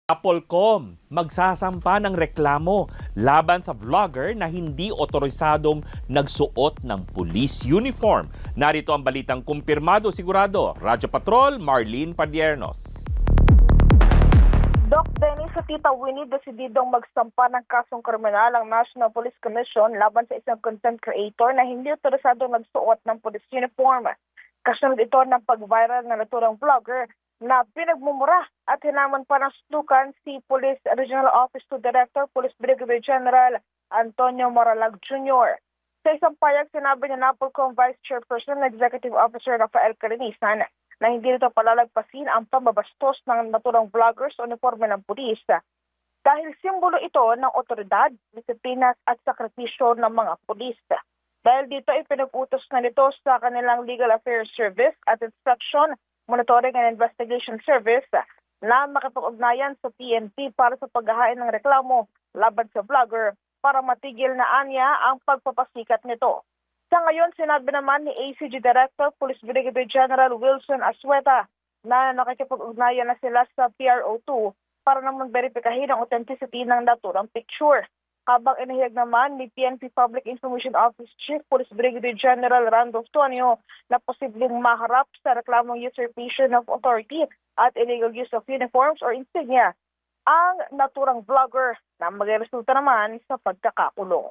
Applecom magsasampa ng reklamo laban sa vlogger na hindi otorisadong nagsuot ng police uniform. Narito ang balitang kumpirmado sigurado. Radyo Patrol, Marlene Padiernos. Doc Dennis at Tita Winnie desididong magsampa ng kasong kriminal ang National Police Commission laban sa isang content creator na hindi otorisadong nagsuot ng police uniform. Kasunod ito ng pag-viral na naturang vlogger na pinagmumura at hinaman pa ng suntukan si Police Regional Office 2 Director, Police Brigadier General Antonio Moralag Jr. Sa isang payag, sinabi ni Applecom Vice Chairperson and Executive Officer Rafael Carinisan na hindi nito palalagpasin ang pambabastos ng naturang vloggers o uniforme ng pulis dahil simbolo ito ng otoridad, disiplina at sakripisyo ng mga pulis. Dahil dito ay pinag-utos na nito sa kanilang Legal Affairs Service at Inspection, Monitoring and Investigation Service na makipag-ugnayan sa PNP para sa paghahain ng reklamo laban sa vlogger para matigil na anya ang pagpapasikat nito. Sa ngayon, sinabi naman ni ACG Director Police Brigadier General Wilson Asueta na nakikipag-ugnayan na sila sa PRO2 para naman verifikahin ang authenticity ng naturang picture. Habang inihayag naman ni PNP Public Information Office Chief Police Brigadier General Randolph Tonio na posibleng maharap sa reklamong usurpation of authority at illegal use of uniforms or insignia ang naturang vlogger na magresulta naman sa pagkakakulong.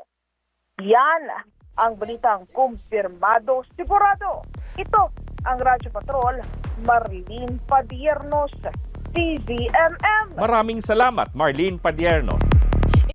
Yan ang balitang kumpirmado sigurado. Ito ang Radyo Patrol, Marlene Padiernos, TVMM. Maraming salamat, Marlene Padiernos.